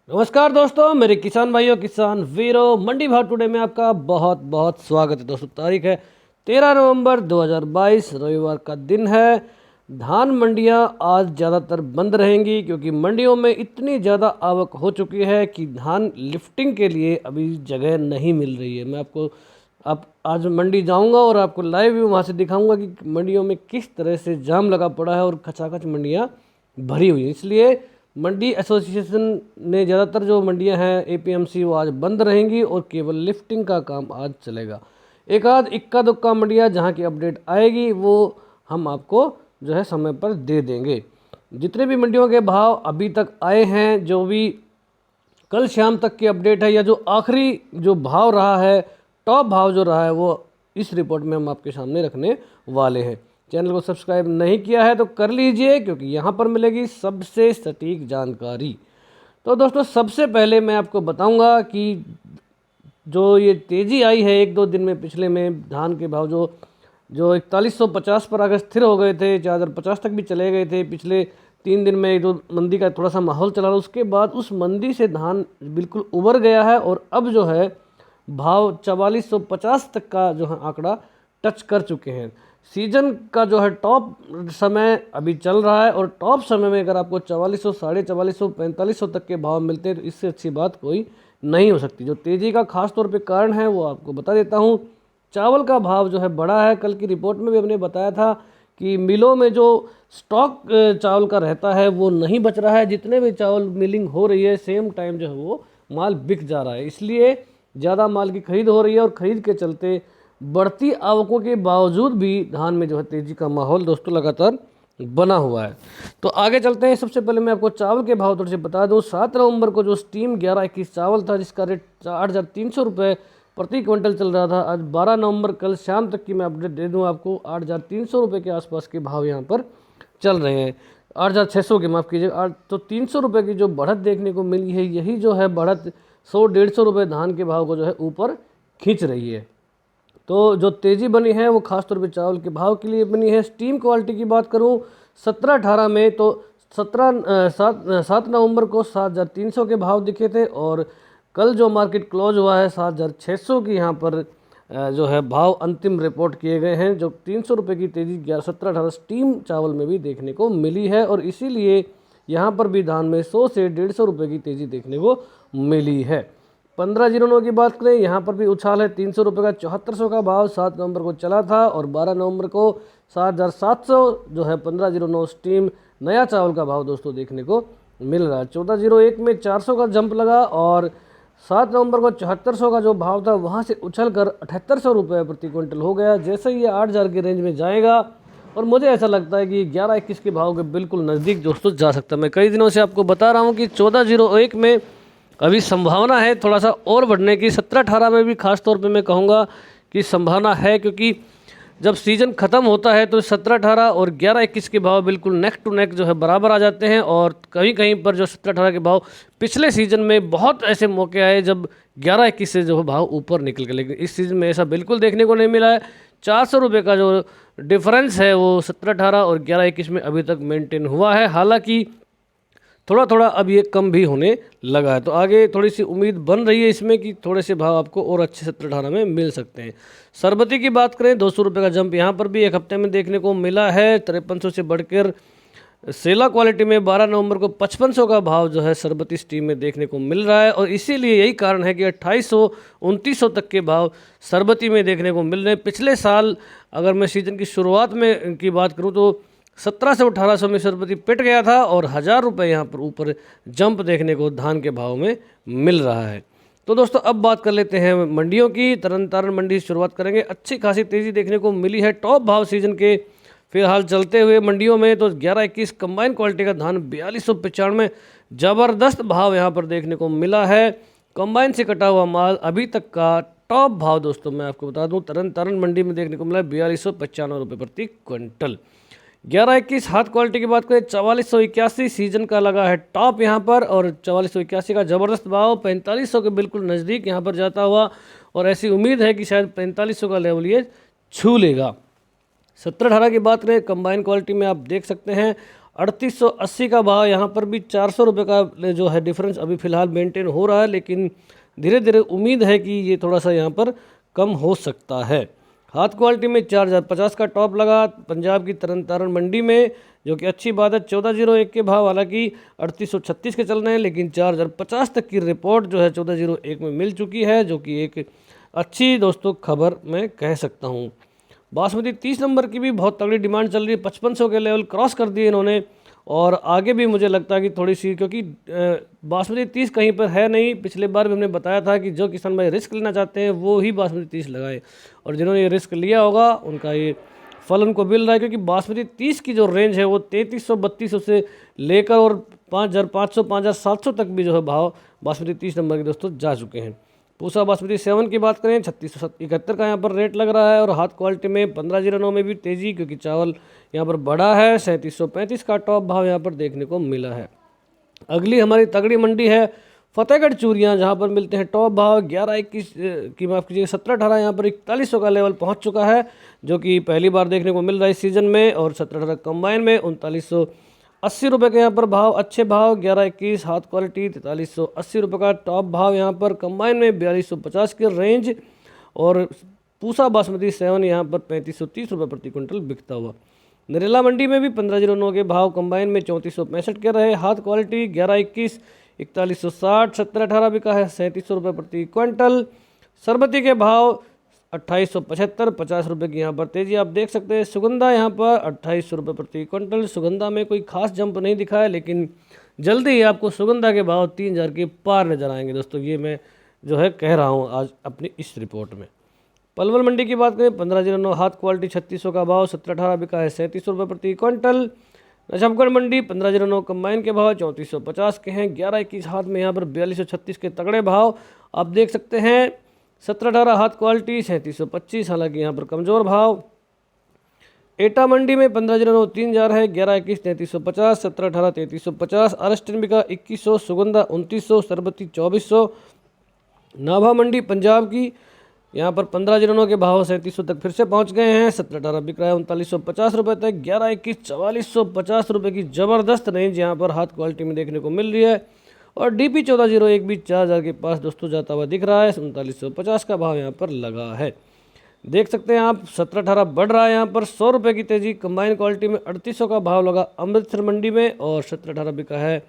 नमस्कार दोस्तों, मेरे किसान भाइयों, किसान वीरों, मंडी भाव टुडे में आपका बहुत बहुत स्वागत है। दोस्तों तारीख है 13 नवंबर 2022, रविवार का दिन है। धान मंडियां आज ज़्यादातर बंद रहेंगी क्योंकि मंडियों में इतनी ज़्यादा आवक हो चुकी है कि धान लिफ्टिंग के लिए अभी जगह नहीं मिल रही है। मैं आपको आज मंडी जाऊंगा और आपको लाइव भी वहाँ से दिखाऊंगा कि मंडियों में किस तरह से जाम लगा पड़ा है और खचाखच मंडियाँ भरी हुई है। इसलिए मंडी एसोसिएशन ने ज़्यादातर जो मंडियां हैं एपीएमसी वो आज बंद रहेंगी और केवल लिफ्टिंग का काम आज चलेगा। एक आध इक्का दुक्का मंडियां जहां की अपडेट आएगी वो हम आपको जो है समय पर दे देंगे। जितने भी मंडियों के भाव अभी तक आए हैं, जो भी कल शाम तक की अपडेट है या जो आखिरी जो भाव रहा है, टॉप भाव जो रहा है, वो इस रिपोर्ट में हम आपके सामने रखने वाले हैं। चैनल को सब्सक्राइब नहीं किया है तो कर लीजिए क्योंकि यहाँ पर मिलेगी सबसे सटीक जानकारी। तो दोस्तों सबसे पहले मैं आपको बताऊंगा कि जो ये तेज़ी आई है एक दो दिन में, पिछले में धान के भाव जो 4150 पर आकर स्थिर हो गए थे, 4050 तक भी चले गए थे। पिछले 3 दिन में जो मंदी का थोड़ा सा माहौल चला रहा, उसके बाद उस मंदी से धान बिल्कुल उबर गया है और अब जो है भाव 4450 तक का जो है आंकड़ा टच कर चुके हैं। सीजन का जो है टॉप समय अभी चल रहा है और टॉप समय में अगर आपको 4400, 4450, 4500 तक के भाव मिलते हैं तो इससे अच्छी बात कोई नहीं हो सकती। जो तेज़ी का खास तौर पे कारण है वो आपको बता देता हूँ। चावल का भाव जो है बढ़ा है। कल की रिपोर्ट में भी हमने बताया था कि मिलों में जो स्टॉक चावल का रहता है वो नहीं बच रहा है। जितने भी चावल मिलिंग हो रही है सेम टाइम जो है वो माल बिक जा रहा है, इसलिए ज़्यादा माल की खरीद हो रही है और ख़रीद के चलते बढ़ती आवकों के बावजूद भी धान में जो है तेज़ी का माहौल दोस्तों लगातार बना हुआ है। तो आगे चलते हैं। सबसे पहले मैं आपको चावल के भाव थोड़े से बता दूं। 7 नवंबर को जो स्टीम 11-21 चावल था जिसका रेट 8,300 रुपये प्रति क्विंटल चल रहा था, आज 12 नवंबर कल शाम तक की मैं अपडेट दे दूं आपको, 8,300 रुपये के आसपास के भाव यहाँ पर चल रहे हैं। 8,600 के, माफ़ कीजिए। तो 300 रुपये की जो बढ़त देखने को मिली है, यही जो है बढ़त 100-150 रुपये धान के भाव को जो है ऊपर खींच रही है। तो जो तेज़ी बनी है वो खासतौर पे चावल के भाव के लिए बनी है। स्टीम क्वालिटी की बात करूं 17-18 में तो 7 नवंबर को 7,300 के भाव दिखे थे और कल जो मार्केट क्लोज हुआ है 7,600 की यहाँ पर जो है भाव अंतिम रिपोर्ट किए गए हैं। जो 300 रुपये की तेज़ी 17-18 स्टीम चावल में भी देखने को मिली है और इसीलिए यहाँ पर भी धान में 100 से 150 रुपये की तेज़ी देखने को मिली है। 1509 की बात करें, यहाँ पर भी उछाल है। 300 रुपये का 7400 का भाव 7 नवंबर को चला था और 12 नवंबर को 7,700 जो है 1509 स्टीम नया चावल का भाव दोस्तों देखने को मिल रहा है। 1401 में 400 का जंप लगा और 7 नवंबर को 7400 का जो भाव था वहाँ से उछल कर 7800 रुपये प्रति क्विंटल हो गया। जैसे ही ये 8,000 के रेंज में जाएगा और मुझे ऐसा लगता है कि 11-21 के भाव के बिल्कुल नज़दीक दोस्तों जा सकता है। मैं कई दिनों से आपको बता रहा हूँ कि 1401 में अभी संभावना है थोड़ा सा और बढ़ने की। 17-18 में भी खास तौर पे मैं कहूँगा कि संभावना है, क्योंकि जब सीज़न ख़त्म होता है तो 17-18 और 11-21 के भाव बिल्कुल नेक टू नेक जो है बराबर आ जाते हैं। और कहीं कहीं पर जो 17-18 के भाव पिछले सीज़न में बहुत ऐसे मौके आए जब 11-21 से जो है भाव ऊपर निकल गए, लेकिन इस सीज़न में ऐसा बिल्कुल देखने को नहीं मिला है। 400 रुपये का जो डिफरेंस है वो 17-18 और 11-21 में अभी तक मेनटेन हुआ है। हालाँकि थोड़ा थोड़ा अब ये कम भी होने लगा है, तो आगे थोड़ी सी उम्मीद बन रही है इसमें कि थोड़े से भाव आपको और अच्छे 17-18 में मिल सकते हैं। सरबती की बात करें, 200 रुपये का जंप यहाँ पर भी एक हफ्ते में देखने को मिला है। 5300 से बढ़कर सेला क्वालिटी में 12 नवंबर को 5500 का भाव जो है सरबती स्टीम में देखने को मिल रहा है और इसीलिए यही कारण है कि 2800-2900 तक के भाव सरबती में देखने को मिल रहे हैं। पिछले साल अगर मैं सीज़न की शुरुआत में की बात करूँ तो 1700 से 1800 में सरबती पिट गया था और 1000 रुपये यहाँ पर ऊपर जंप देखने को धान के भाव में मिल रहा है। तो दोस्तों अब बात कर लेते हैं मंडियों की। तरन तारण मंडी से शुरुआत करेंगे। अच्छी खासी तेज़ी देखने को मिली है। टॉप भाव सीजन के फिलहाल चलते हुए मंडियों में तो 11-21 कंबाइन क्वालिटी का धान 4295 ज़बरदस्त भाव यहाँ पर देखने को मिला है। कंबाइन से कटा हुआ माल अभी तक का टॉप भाव दोस्तों मैं आपको बता दूँ तरन तारण मंडी में देखने को मिला है 4295 रुपये प्रति क्विंटल। 11-21 हाथ क्वालिटी की बात करें 4481 सीजन का लगा है टॉप यहाँ पर और 4481 का ज़बरदस्त भाव 4500 के बिल्कुल नज़दीक यहाँ पर जाता हुआ और ऐसी उम्मीद है कि शायद 4500 का लेवल ये छू लेगा। 17-18 की बात करें कंबाइन क्वालिटी में आप देख सकते हैं 3880 का भाव। यहाँ पर भी 400 रुपये का जो है डिफरेंस अभी फ़िलहाल मेंटेन हो रहा है, लेकिन धीरे धीरे उम्मीद है कि ये थोड़ा सा यहाँ पर कम हो सकता है। हाथ क्वालिटी में 4050 का टॉप लगा पंजाब की तरन तारण मंडी में, जो कि अच्छी बात है। 1401 के भाव, हालांकि 3836 के चल रहे हैं, लेकिन 4050 तक की रिपोर्ट जो है 1401 में मिल चुकी है, जो कि एक अच्छी दोस्तों खबर मैं कह सकता हूँ। बासमती 30 नंबर की भी बहुत तगड़ी डिमांड चल रही है, 5500 के लेवल क्रॉस कर दिए इन्होंने, और आगे भी मुझे लगता है कि थोड़ी सी, क्योंकि बासमती 30 कहीं पर है नहीं। पिछले बार भी हमने बताया था कि जो किसान भाई रिस्क लेना चाहते हैं वो ही बासमती 30 लगाए, और जिन्होंने ये रिस्क लिया होगा उनका ये फल उनको मिल रहा है, क्योंकि बासमती 30 की जो रेंज है वो 3300-3200 से लेकर और 5500 5700 तक भी जो है भाव बासमती 30 नंबर के दोस्तों जा चुके हैं। पूसा बासमती 7 की बात करें 3671 का यहाँ पर रेट लग रहा है, और हाथ क्वालिटी में 1509 में भी तेज़ी, क्योंकि चावल यहाँ पर बड़ा है। 3735 का टॉप भाव यहाँ पर देखने को मिला है। अगली हमारी तगड़ी मंडी है फतेहगढ़ चूरियाँ, जहाँ पर मिलते हैं टॉप भाव 1121 की माफ़ कीजिए 1718, यहाँ पर 4100 का लेवल पहुँच चुका है, जो कि पहली बार देखने को मिल रहा है इस सीज़न में। और 1718 कंबाइन में 3980 रुपये के यहाँ पर भाव, अच्छे भाव। 1121 हाथ क्वालिटी 4380 रुपये का टॉप भाव यहाँ पर, कंबाइन में 4250 की रेंज। और पूसा बासमती 7 यहाँ पर 3530 रुपये प्रति क्विंटल बिकता हुआ। नरेला मंडी में भी 1509 के भाव, कंबाइन में 3465 के रहे। हाथ क्वालिटी 1121 4160, 1718 बिका है 3700 रुपये प्रति क्विंटल। सरबती के भाव 2875, 50 रुपये की यहाँ पर तेजी आप देख सकते हैं। सुगंधा यहाँ पर 2800 रुपये प्रति क्विंटल। सुगंधा में कोई खास जंप नहीं दिखा है, लेकिन जल्दी ही आपको सुगंधा के भाव 3000 के पार नजर आएंगे दोस्तों, ये मैं जो है कह रहा हूँ आज अपनी इस रिपोर्ट में। पलवल मंडी की बात करें 1509 हाथ क्वालिटी 3600 का भाव, 1718 बिका है 3700 रुपये प्रति क्विंटल। नजफगढ़ मंडी 1509 कंबाइन के भाव 3450 के हैं। 1121 हाथ में यहाँ पर 4236 के तगड़े भाव आप देख सकते हैं। 1718 हाथ क्वालिटी 3725, हालांकि यहाँ पर कमज़ोर भाव। एटा मंडी में 1509 3000 है। 1121 3350, 1718 3350। अरस्टिन बिका 2100, सुगंधा 2900, सरबती 2400। नाभा मंडी पंजाब की यहाँ पर 1509 के भाव 3700 तक फिर से पहुँच गए हैं। 1718 बिक रहा है 3950 रुपये तक। 1121 4450 रुपये की ज़बरदस्त रेंज यहाँ पर हाथ क्वालिटी में देखने को मिल रही है। और DP 1401 भी 4000 के पास दोस्तों जाता हुआ दिख रहा है। 3950 का भाव यहाँ पर लगा है, देख सकते हैं आप। 1718 बढ़ रहा है यहाँ पर 100 रुपये की तेज़ी। कंबाइन क्वालिटी में 3800 का भाव लगा अमृतसर मंडी में, और 1718 बिका है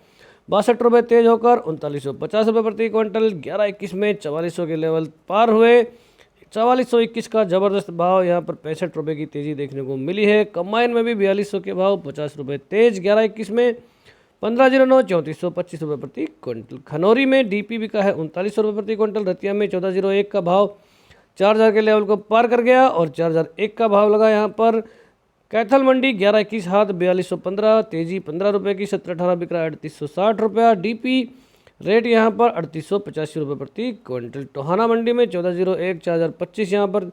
62 रुपये तेज होकर 3950 रुपये प्रति क्विंटल। 1121 में 4400 के लेवल पार हुए। 4421 का ज़बरदस्त भाव यहाँ पर 65 रुपये की तेज़ी देखने को मिली है। कंबाइन में भी 4200 के भाव 50 रुपये तेज। 1121 में 1509 3425 रुपये प्रति क्विंटल। खनौरी में DP बिका है 3900 रुपये प्रति क्विंटल। रतिया में 1401 का भाव 4000 के लेवल को पार कर गया, और 4001 का भाव लगा यहाँ पर। कैथल मंडी 1121 हाथ 4215, तेजी 15 रुपये की। 1718 बिक रहा है 3860 रुपया। DP रेट यहाँ पर 3885 रुपये प्रति क्विंटल। टोहाना मंडी में 1401 4025 यहाँ पर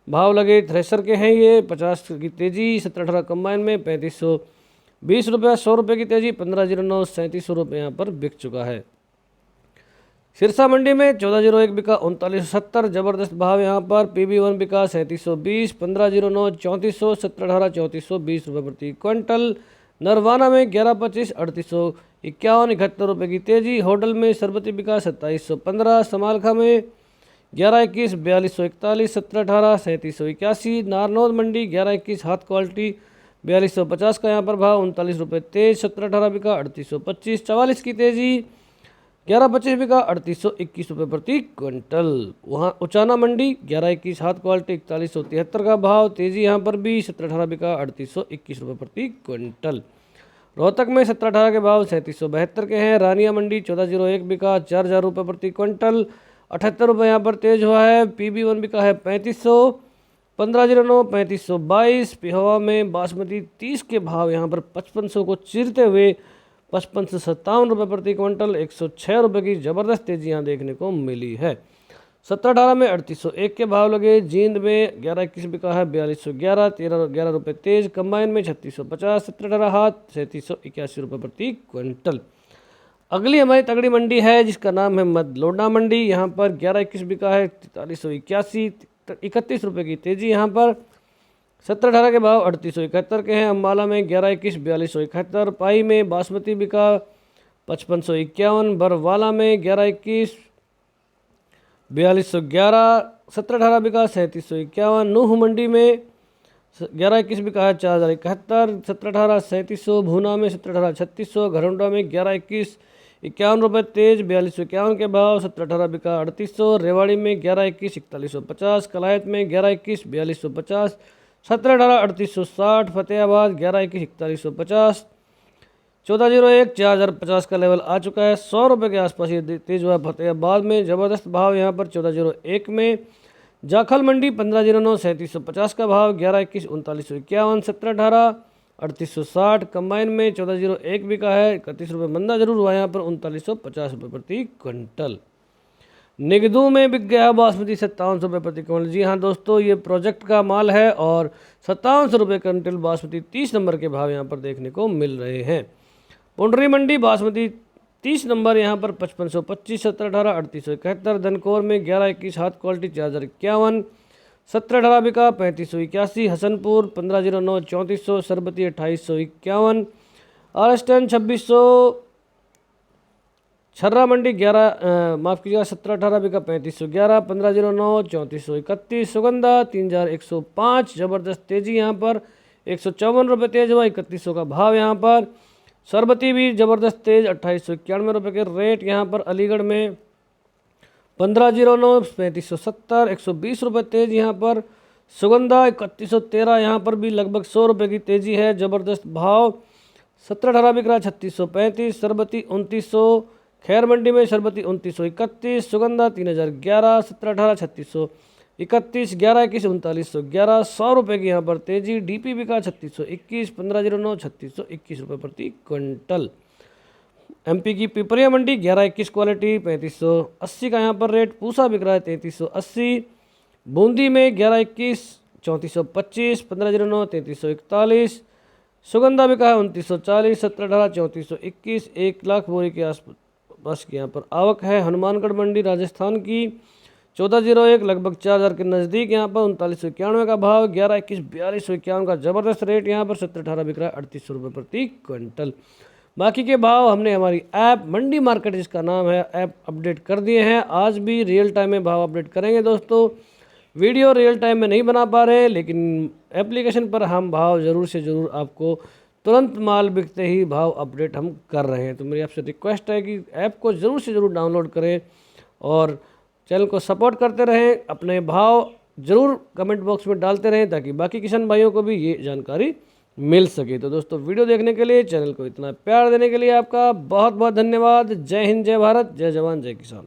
भाव लगे। थ्रेसर के हैं ये 50 की तेज़ी। 1718 कंबाइन में 3520 रुपया, 100 रुपये की तेज़ी। 1509 3700 रुपये यहाँ पर बिक चुका है। सिरसा मंडी में 1401 बिका 3970, ज़बरदस्त भाव यहाँ पर। PB1 बिका 3720, 1509 3400, 1718 3420 रुपये प्रति क्विंटल। नरवाना में 1125 3851 71 रुपये की तेज़ी। होटल में सरबती बिका 2715। समालखा में 1121 4241, 1718 3781। नारनौल मंडी 1121 हाथ क्वालिटी 4250 का यहाँ पर भाव, 39 रुपये तेज। 1718 बिका 3825, 44 की तेज़ी। 1125 बिका 3821 रुपये प्रति क्विंटल। वहाँ उचाना मंडी 1121 हाथ क्वालिटी 4173 का भाव, तेज़ी यहाँ पर भी। 1718 बिका 3821 रुपये प्रति क्विंटल। रोहतक में 1718 के भाव 3772 के हैं। रानिया मंडी 1401 बिका 4000 रुपये प्रति क्विंटल, 78 रुपये यहाँ पर तेज हुआ है। PB1 बिका है 3500, 1509 3522। पिहोवा में बासमती 30 के भाव यहाँ पर 5500 को चीरते हुए 55 से 57 रुपये प्रति क्विंटल, 106 रुपये की ज़बरदस्त तेज़ी यहाँ देखने को मिली है। 1718 में 3801 के भाव लगे। जींद में 1121 बिका है 4211, 11 रुपये तेज। कंबाइन में 3650, 1718 हाथ 3781 रुपये प्रति क्विंटल। अगली हमारी तगड़ी मंडी है जिसका नाम है मदलोडा मंडी। यहाँ पर 1121 बिका है 4381, 31 रुपये की तेज़ी यहाँ पर। 17-18 के भाव 3871 के हैं। अम्बाला में 1121 4271, पाई में बासमती बिका 5551, बरवाला में 1121 4211, 17-18 बिका 3751, नूह मंडी में 1121 बिका है 4071, 17-18 3700, भूना में 17-18 3600, घरौंडा में 1121 51 रुपये तेज 4251 के भाव, 17-18 बिका 3800, रेवाड़ी में 1121 4150, कलायत में 1121 4250, 17-18 3860, फतेहाबाद 1121 4150, 1401 4050 का लेवल आ चुका है। 100 रुपये के आसपास ये तेज हुआ फतेहाबाद में, ज़बरदस्त भाव यहाँ पर 1401 में। जाखल मंडी 1509 3750 का भाव, 1121 3951, 17-18 3860, कंबाइन में 1401 बिका है 31 रुपये, मंदा जरूर हुआ यहाँ पर 3950 रुपये प्रति क्विंटल। निगदू में बिक गया बासमती 5700 रुपये प्रति क्विंटल। जी हाँ दोस्तों, ये प्रोजेक्ट का माल है और 5700 रुपये क्विंटल बासमती 30 नंबर के भाव यहाँ पर देखने को मिल रहे हैं। पुंडरी मंडी बासमती 30 नंबर यहाँ पर 5525, 17-18 3871, धनकोर में 1121 हाथ क्वालिटी 4051, 17-18 बिका 3581, हसनपुर 1509 3400, सरबती 2851, आरएसटन 2600, छर्रा मंडी 17-18 बिका 3511, 1509 3431, सुगंधा 3105, ज़बरदस्त तेजी यहाँ पर 154 रुपये तेज हुआ 3100 का भाव यहाँ पर। सरबती भी ज़बरदस्त तेज 2891 रुपये के रेट यहाँ पर। अलीगढ़ में 1509 3570, 120 रुपये तेज यहाँ पर। सुगंधा 3113, यहाँ पर भी लगभग 100 रुपये की तेज़ी है, ज़बरदस्त भाव। 17-18 बिक रहा 3635, सरबती 2900, खैर मंडी में सरबती 2931, सुगंधा 3011, 17-18 3631, 1121 3911, 100 रुपये की यहाँ पर तेजी। डीपीबी का 3621, 1509 3621 रुपये प्रति क्विंटल। एमपी की पिपरिया मंडी 1121 क्वालिटी 3580 का यहाँ पर रेट। पूसा बिक रहा है 3380। बूंदी में 1121 3425, 1509 3341, सुगंधा बिका है 2940, 17-18 3421, 1 लाख बोरी के आसपास की यहाँ पर आवक है। हनुमानगढ़ मंडी राजस्थान की 1401 लगभग 4000 के नज़दीक यहाँ पर 3991 का भाव, 1121 4251 का ज़बरदस्त रेट यहाँ पर। 17-18 बिक रहा है 3800 रुपये प्रति क्विंटल। बाकी के भाव हमने हमारी ऐप मंडी मार्केट जिसका नाम है ऐप अपडेट कर दिए हैं। आज भी रियल टाइम में भाव अपडेट करेंगे दोस्तों। वीडियो रियल टाइम में नहीं बना पा रहे, लेकिन एप्लीकेशन पर हम भाव ज़रूर से ज़रूर आपको तुरंत माल बिकते ही भाव अपडेट हम कर रहे हैं। तो मेरी आपसे रिक्वेस्ट है कि ऐप को ज़रूर से ज़रूर डाउनलोड करें और चैनल को सपोर्ट करते रहें। अपने भाव ज़रूर कमेंट बॉक्स में डालते रहें ताकि बाकी किसान भाइयों को भी ये जानकारी मिल सके। तो दोस्तों, वीडियो देखने के लिए, चैनल को इतना प्यार देने के लिए आपका बहुत बहुत धन्यवाद। जय हिंद, जय भारत, जय जवान, जय किसान।